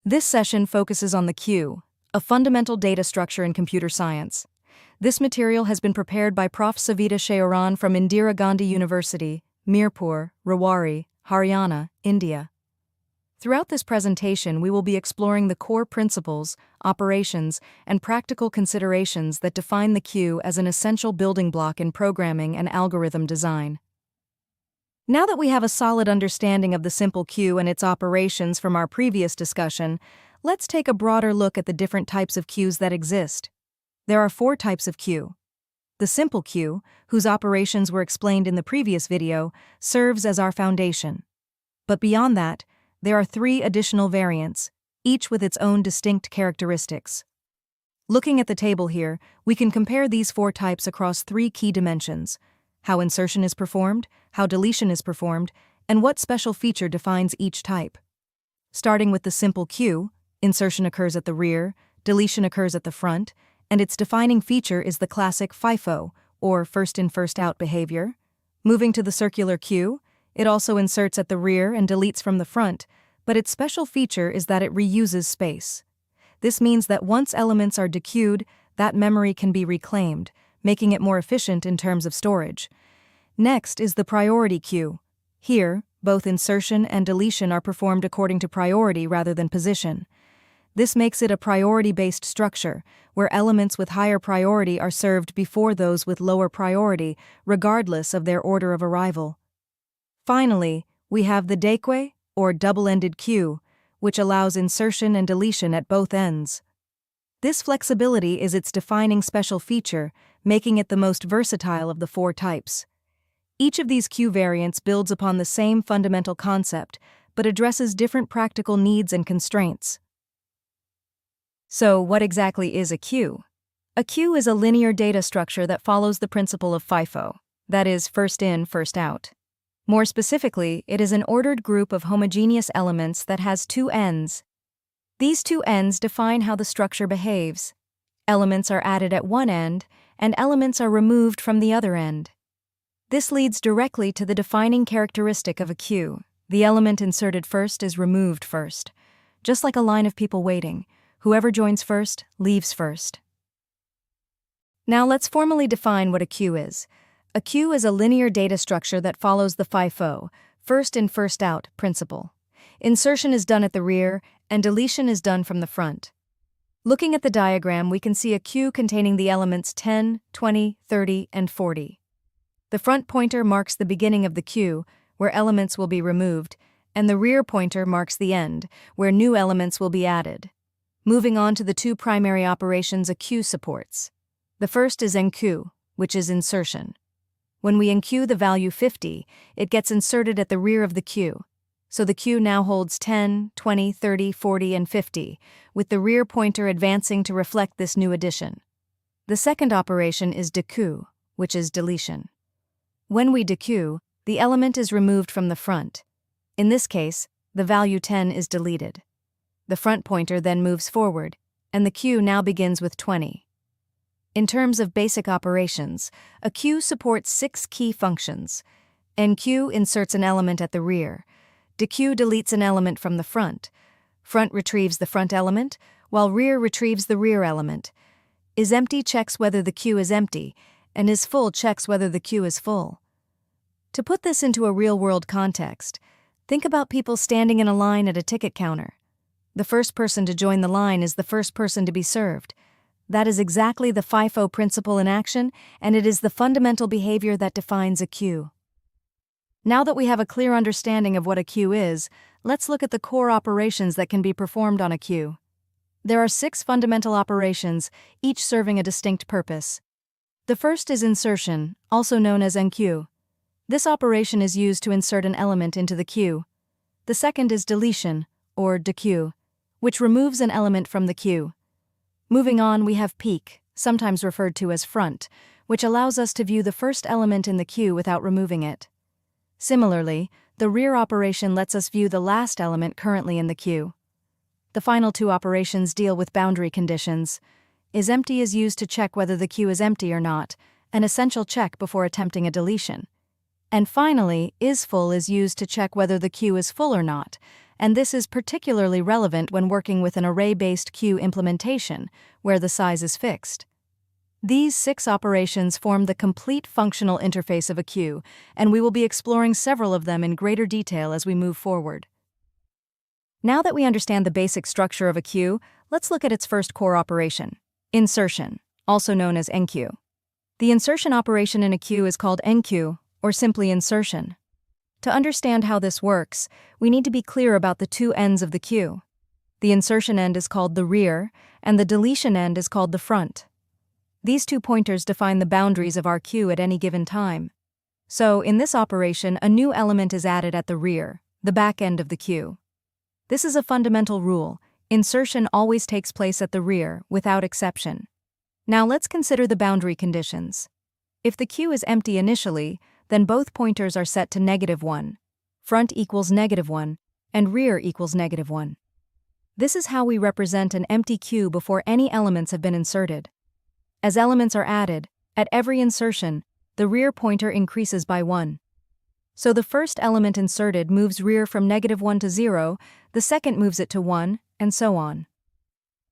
This session focuses on the queue, a fundamental data structure in computer science. This material has been prepared by Prof. Savita Sheoran from Indira Gandhi University, Mirpur, Rewari, Haryana, India. Throughout this presentation, we will be exploring the core principles, operations, and practical considerations that define the queue as an essential building block in programming and algorithm design. Now that we have a solid understanding of the simple queue and its operations from our previous discussion, let's take a broader look at the different types of queues that exist. There are 4 types of queue. The simple queue, whose operations were explained in the previous video, serves as our foundation. But beyond that, there are 3 additional variants, each with its own distinct characteristics. Looking at the table here, we can compare these 4 types across 3 key dimensions: how insertion is performed, how deletion is performed, and what special feature defines each type. Starting with the simple queue, insertion occurs at the rear, deletion occurs at the front, and its defining feature is the classic FIFO, or first-in, first-out behavior. Moving to the circular queue, it also inserts at the rear and deletes from the front, but its special feature is that it reuses space. This means that once elements are dequeued, that memory can be reclaimed, making it more efficient in terms of storage. Next is the priority queue. Here, both insertion and deletion are performed according to priority rather than position. This makes it a priority-based structure, where elements with higher priority are served before those with lower priority, regardless of their order of arrival. Finally, we have the deque, or double-ended queue, which allows insertion and deletion at both ends. This flexibility is its defining special feature, making it the most versatile of the 4 types. Each of these queue variants builds upon the same fundamental concept, but addresses different practical needs and constraints. So, what exactly is a queue? A queue is a linear data structure that follows the principle of FIFO, that is, first in, first out. More specifically, it is an ordered group of homogeneous elements that has 2 ends. These 2 ends define how the structure behaves. Elements are added at one end, and elements are removed from the other end. This leads directly to the defining characteristic of a queue. The element inserted first is removed first. Just like a line of people waiting, whoever joins first leaves first. Now let's formally define what a queue is. A queue is a linear data structure that follows the FIFO, first in, first out principle. Insertion is done at the rear, and deletion is done from the front. Looking at the diagram, we can see a queue containing the elements 10, 20, 30, and 40. The front pointer marks the beginning of the queue, where elements will be removed, and the rear pointer marks the end, where new elements will be added. Moving on to the 2 primary operations a queue supports. The first is enqueue, which is insertion. When we enqueue the value 50, it gets inserted at the rear of the queue. So the queue now holds 10, 20, 30, 40, and 50, with the rear pointer advancing to reflect this new addition. The second operation is dequeue, which is deletion. When we dequeue, the element is removed from the front. In this case, the value 10 is deleted. The front pointer then moves forward, and the queue now begins with 20. In terms of basic operations, a queue supports 6 key functions. Enqueue inserts an element at the rear. Dequeue deletes an element from the front. Front retrieves the front element, while rear retrieves the rear element. IsEmpty checks whether the queue is empty, and IsFull checks whether the queue is full. To put this into a real-world context, think about people standing in a line at a ticket counter. The first person to join the line is the first person to be served. That is exactly the FIFO principle in action, and it is the fundamental behavior that defines a queue. Now that we have a clear understanding of what a queue is, let's look at the core operations that can be performed on a queue. There are 6 fundamental operations, each serving a distinct purpose. The first is insertion, also known as enqueue. This operation is used to insert an element into the queue. The second is deletion, or dequeue, which removes an element from the queue. Moving on, we have peek, sometimes referred to as front, which allows us to view the first element in the queue without removing it. Similarly, the rear operation lets us view the last element currently in the queue. The final 2 operations deal with boundary conditions. IsEmpty is used to check whether the queue is empty or not, an essential check before attempting a deletion. And finally, IsFull is used to check whether the queue is full or not, and this is particularly relevant when working with an array-based queue implementation, where the size is fixed. These 6 operations form the complete functional interface of a queue, and we will be exploring several of them in greater detail as we move forward. Now that we understand the basic structure of a queue, let's look at its first core operation, insertion, also known as enqueue. The insertion operation in a queue is called enqueue, or simply insertion. To understand how this works, we need to be clear about the 2 ends of the queue. The insertion end is called the rear, and the deletion end is called the front. These 2 pointers define the boundaries of our queue at any given time. So, in this operation, a new element is added at the rear, the back end of the queue. This is a fundamental rule. Insertion always takes place at the rear, without exception. Now let's consider the boundary conditions. If the queue is empty initially, then both pointers are set to -1. Front equals -1, and rear equals -1. This is how we represent an empty queue before any elements have been inserted. As elements are added, at every insertion, the rear pointer increases by 1. So the first element inserted moves rear from -1 to 0, the second moves it to 1, and so on.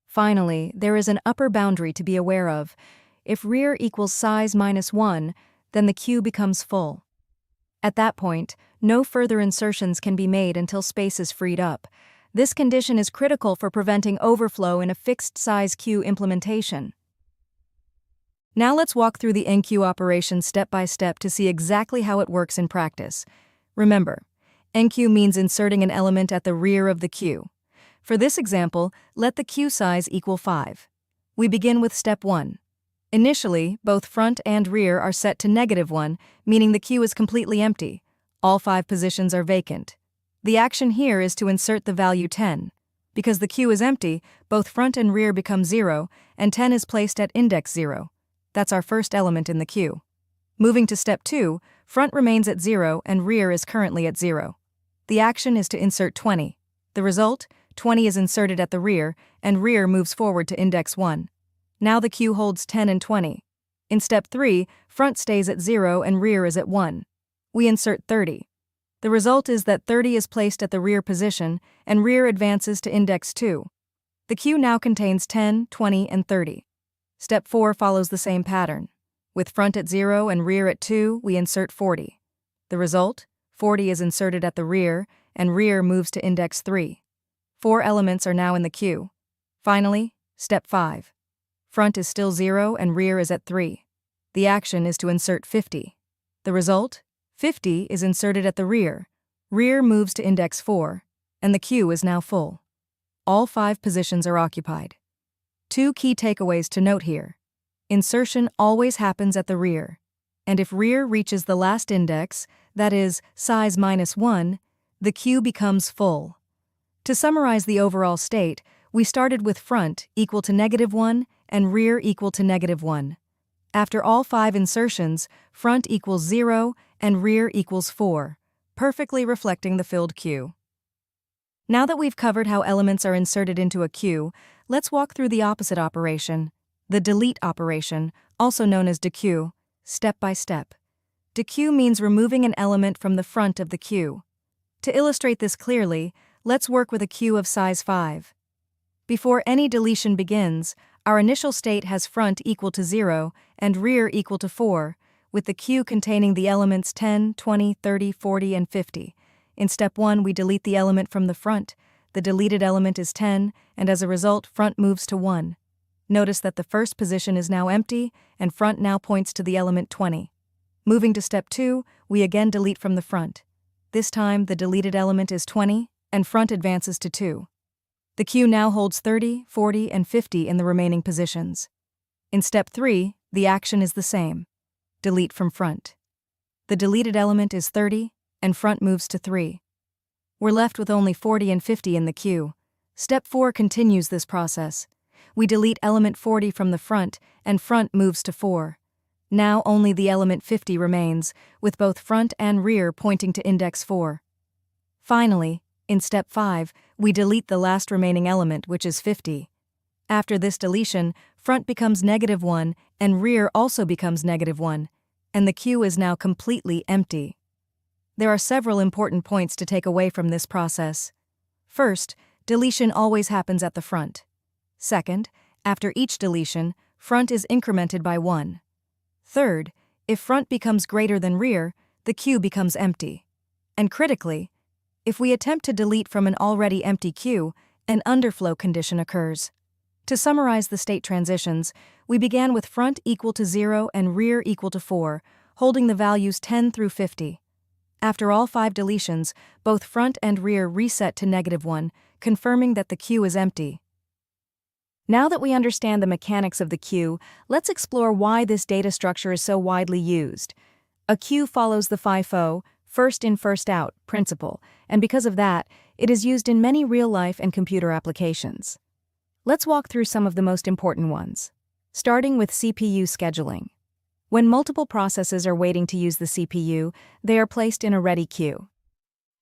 Finally, there is an upper boundary to be aware of. If rear equals size -1, then the queue becomes full. At that point, no further insertions can be made until space is freed up. This condition is critical for preventing overflow in a fixed-size queue implementation. Now let's walk through the enqueue operation step by step to see exactly how it works in practice. Remember, enqueue means inserting an element at the rear of the queue. For this example, let the queue size equal 5. We begin with step 1. Initially, both front and rear are set to -1, meaning the queue is completely empty. All 5 positions are vacant. The action here is to insert the value 10. Because the queue is empty, both front and rear become 0, and 10 is placed at index 0. That's our first element in the queue. Moving to step 2, front remains at 0 and rear is currently at 0. The action is to insert 20. The result? 20 is inserted at the rear, and rear moves forward to index 1. Now the queue holds 10 and 20. In step 3, front stays at 0 and rear is at 1. We insert 30. The result is that 30 is placed at the rear position, and rear advances to index 2. The queue now contains 10, 20, and 30. Step 4 follows the same pattern. With front at 0 and rear at 2, we insert 40. The result? 40 is inserted at the rear, and rear moves to index 3. 4 elements are now in the queue. Finally, step 5. Front is still 0 and rear is at 3. The action is to insert 50. The result? 50 is inserted at the rear. Rear moves to index 4, and the queue is now full. All 5 positions are occupied. 2 key takeaways to note here. Insertion always happens at the rear, and if rear reaches the last index, that is, size -1, the queue becomes full. To summarize the overall state, we started with front equal to -1 and rear equal to -1. After all 5 insertions, front equals 0 and rear equals 4, perfectly reflecting the filled queue. Now that we've covered how elements are inserted into a queue, let's walk through the opposite operation, the delete operation, also known as dequeue, step by step. Dequeue means removing an element from the front of the queue. To illustrate this clearly, let's work with a queue of size 5. Before any deletion begins, our initial state has front equal to 0 and rear equal to 4, with the queue containing the elements 10, 20, 30, 40, and 50. In step 1, we delete the element from the front. The deleted element is 10, and as a result, front moves to 1. Notice that the first position is now empty, and front now points to the element 20. Moving to step 2, we again delete from the front. This time, the deleted element is 20, and front advances to 2. The queue now holds 30, 40, and 50 in the remaining positions. In step 3, the action is the same. Delete from front. The deleted element is 30, and front moves to 3. We're left with only 40 and 50 in the queue. Step 4 continues this process. We delete element 40 from the front, and front moves to 4. Now only the element 50 remains, with both front and rear pointing to index 4. Finally, in step 5, we delete the last remaining element, which is 50. After this deletion, front becomes -1, and rear also becomes -1, and the queue is now completely empty. There are several important points to take away from this process. First, deletion always happens at the front. Second, after each deletion, front is incremented by 1. Third, if front becomes greater than rear, the queue becomes empty. And critically, if we attempt to delete from an already empty queue, an underflow condition occurs. To summarize the state transitions, we began with front equal to 0 and rear equal to 4, holding the values 10 through 50. After all 5 deletions, both front and rear reset to -1, confirming that the queue is empty. Now that we understand the mechanics of the queue, let's explore why this data structure is so widely used. A queue follows the FIFO, first in, first out, principle, and because of that, it is used in many real-life and computer applications. Let's walk through some of the most important ones. Starting with CPU scheduling. When multiple processes are waiting to use the CPU, they are placed in a ready queue.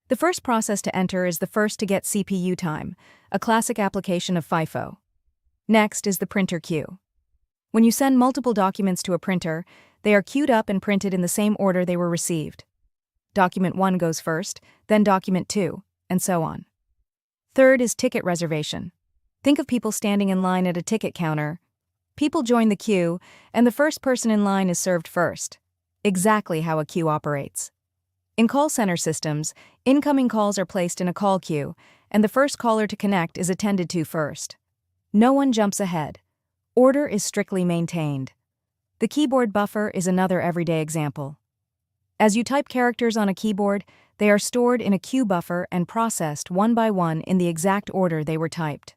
The first process to enter is the first to get CPU time, a classic application of FIFO. Next is the printer queue. When you send multiple documents to a printer, they are queued up and printed in the same order they were received. Document 1 goes first, then document 2, and so on. Third is ticket reservation. Think of people standing in line at a ticket counter. People join the queue, and the first person in line is served first. Exactly how a queue operates. In call center systems, incoming calls are placed in a call queue, and the first caller to connect is attended to first. No one jumps ahead. Order is strictly maintained. The keyboard buffer is another everyday example. As you type characters on a keyboard, they are stored in a queue buffer and processed one by one in the exact order they were typed.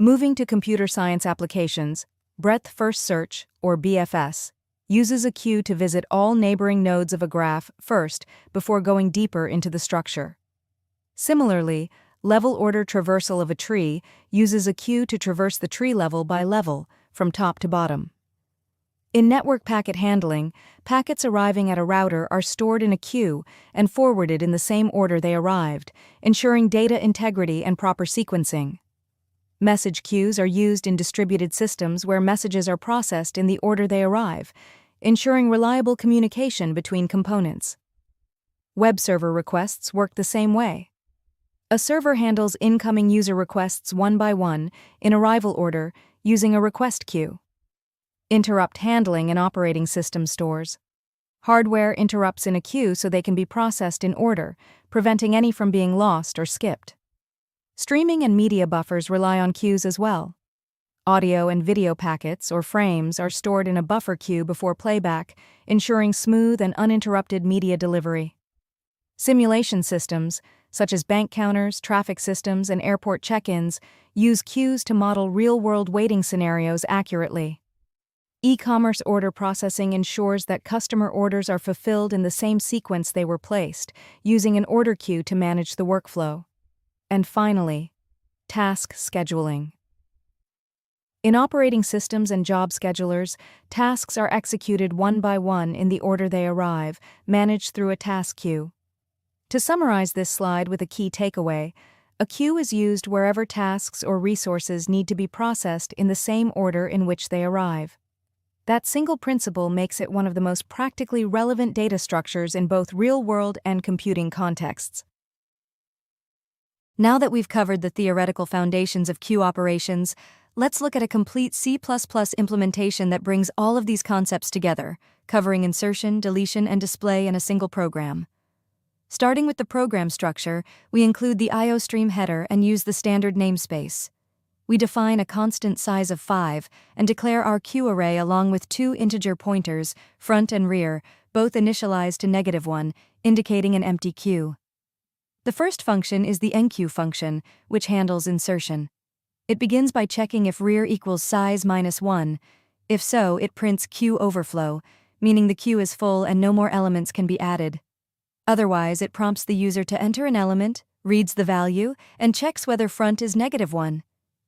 Moving to computer science applications, Breadth First Search, or BFS, uses a queue to visit all neighboring nodes of a graph first before going deeper into the structure. Similarly, Level Order Traversal of a tree uses a queue to traverse the tree level by level, from top to bottom. In network packet handling, packets arriving at a router are stored in a queue and forwarded in the same order they arrived, ensuring data integrity and proper sequencing. Message queues are used in distributed systems where messages are processed in the order they arrive, ensuring reliable communication between components. Web server requests work the same way. A server handles incoming user requests one by one in arrival order using a request queue. Interrupt handling in operating system stores. Hardware interrupts in a queue so they can be processed in order, preventing any from being lost or skipped. Streaming and media buffers rely on queues as well. Audio and video packets or frames are stored in a buffer queue before playback, ensuring smooth and uninterrupted media delivery. Simulation systems, such as bank counters, traffic systems, and airport check-ins, use queues to model real-world waiting scenarios accurately. E-commerce order processing ensures that customer orders are fulfilled in the same sequence they were placed, using an order queue to manage the workflow. And finally, task scheduling. In operating systems and job schedulers, tasks are executed one by one in the order they arrive, managed through a task queue. To summarize this slide with a key takeaway, a queue is used wherever tasks or resources need to be processed in the same order in which they arrive. That single principle makes it one of the most practically relevant data structures in both real-world and computing contexts. Now that we've covered the theoretical foundations of queue operations, let's look at a complete C++ implementation that brings all of these concepts together, covering insertion, deletion, and display in a single program. Starting with the program structure, we include the IOStream header and use the standard namespace. We define a constant size of 5 and declare our queue array along with 2 integer pointers, front and rear, both initialized to -1, indicating an empty queue. The first function is the enqueue function, which handles insertion. It begins by checking if rear equals size -1. If so, it prints queue overflow, meaning the queue is full and no more elements can be added. Otherwise, it prompts the user to enter an element, reads the value, and checks whether front is -1.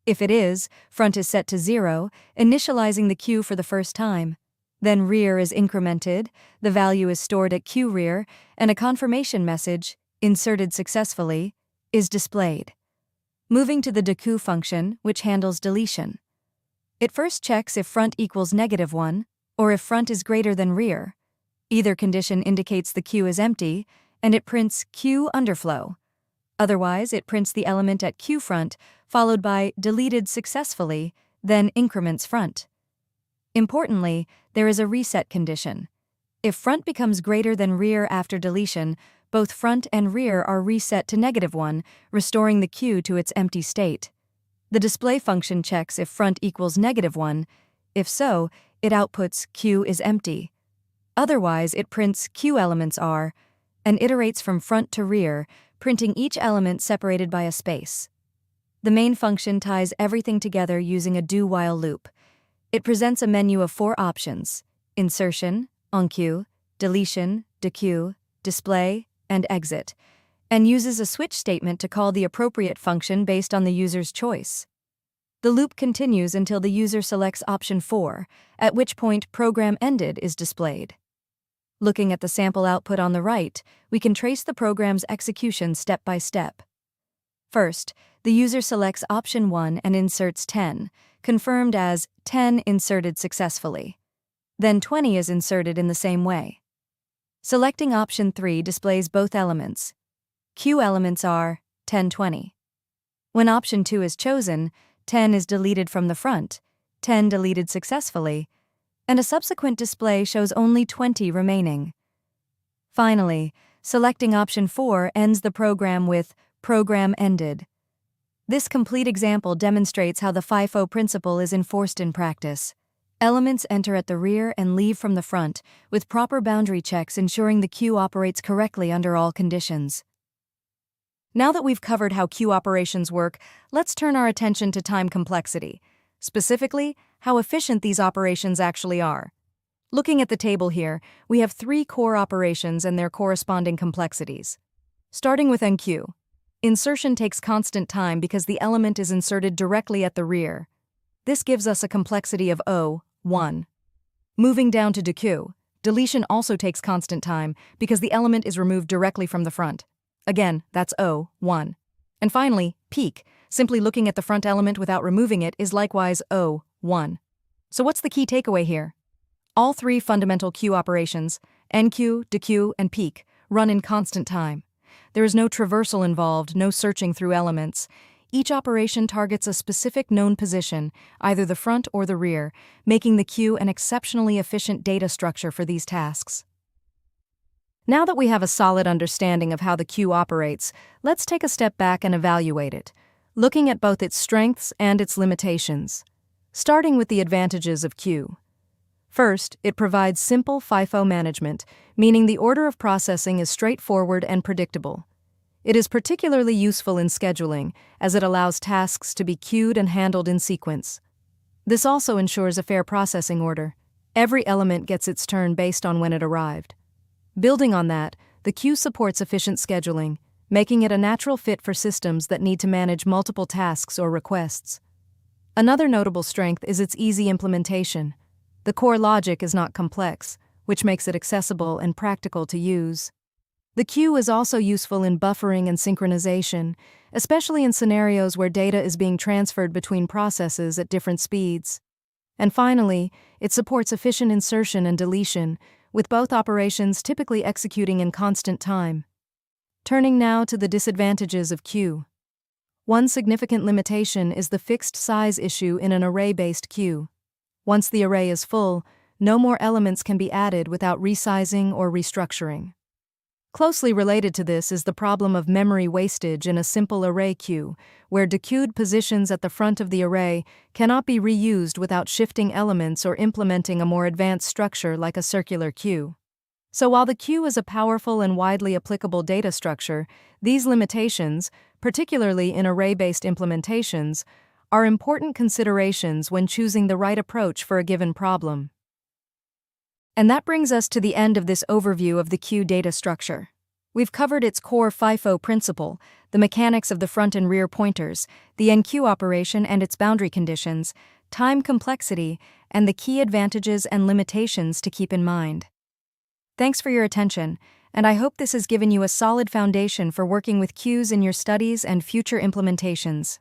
If it is, front is set to 0, initializing the queue for the first time. Then rear is incremented, the value is stored at queue rear, and a confirmation message, inserted successfully, is displayed. Moving to the dequeue function, which handles deletion. It first checks if front equals -1, or if front is greater than rear. Either condition indicates the queue is empty, and it prints queue underflow. Otherwise, it prints the element at Q front, followed by deleted successfully, then increments front. Importantly, there is a reset condition. If front becomes greater than rear after deletion, both front and rear are reset to -1, restoring the Q to its empty state. The display function checks if front equals -1. If so, it outputs Q is empty. Otherwise, it prints Q elements are, and iterates from front to rear, printing each element separated by a space. The main function ties everything together using a do-while loop. It presents a menu of 4 options: insertion, enqueue, deletion, dequeue, display, and exit, and uses a switch statement to call the appropriate function based on the user's choice. The loop continues until the user selects option 4, at which point program ended is displayed. Looking at the sample output on the right, we can trace the program's execution step by step. First, the user selects option 1 and inserts 10, confirmed as 10 inserted successfully. Then 20 is inserted in the same way. Selecting option 3 displays both elements. Q elements are 10, 20. When option 2 is chosen, 10 is deleted from the front, 10 deleted successfully, and a subsequent display shows only 20 remaining. Finally, selecting option 4 ends the program with program ended. This complete example demonstrates how the FIFO principle is enforced in practice. Elements enter at the rear and leave from the front, with proper boundary checks ensuring the queue operates correctly under all conditions. Now that we've covered how queue operations work, let's turn our attention to time complexity, specifically, how efficient these operations actually are. Looking at the table here, we have 3 core operations and their corresponding complexities. Starting with enqueue. Insertion takes constant time because the element is inserted directly at the rear. This gives us a complexity of O, 1. Moving down to dequeue, deletion also takes constant time because the element is removed directly from the front. Again, that's O, 1. And finally, peek. Simply looking at the front element without removing it is likewise O, 1. So what's the key takeaway here? All 3 fundamental queue operations, enqueue, dequeue, and peek, run in constant time. There is no traversal involved, no searching through elements. Each operation targets a specific known position, either the front or the rear, making the queue an exceptionally efficient data structure for these tasks. Now that we have a solid understanding of how the queue operates, let's take a step back and evaluate it, looking at both its strengths and its limitations. Starting with the advantages of queue. First, it provides simple FIFO management, meaning the order of processing is straightforward and predictable. It is particularly useful in scheduling, as it allows tasks to be queued and handled in sequence. This also ensures a fair processing order. Every element gets its turn based on when it arrived. Building on that, the queue supports efficient scheduling, making it a natural fit for systems that need to manage multiple tasks or requests. Another notable strength is its easy implementation. The core logic is not complex, which makes it accessible and practical to use. The queue is also useful in buffering and synchronization, especially in scenarios where data is being transferred between processes at different speeds. And finally, it supports efficient insertion and deletion, with both operations typically executing in constant time. Turning now to the disadvantages of queue. One significant limitation is the fixed size issue in an array-based queue. Once the array is full, no more elements can be added without resizing or restructuring. Closely related to this is the problem of memory wastage in a simple array queue, where dequeued positions at the front of the array cannot be reused without shifting elements or implementing a more advanced structure like a circular queue. So while the queue is a powerful and widely applicable data structure, these limitations, particularly in array-based implementations, are important considerations when choosing the right approach for a given problem. And that brings us to the end of this overview of the queue data structure. We've covered its core FIFO principle, the mechanics of the front and rear pointers, the enqueue operation and its boundary conditions, time complexity, and the key advantages and limitations to keep in mind. Thanks for your attention, and I hope this has given you a solid foundation for working with queues in your studies and future implementations.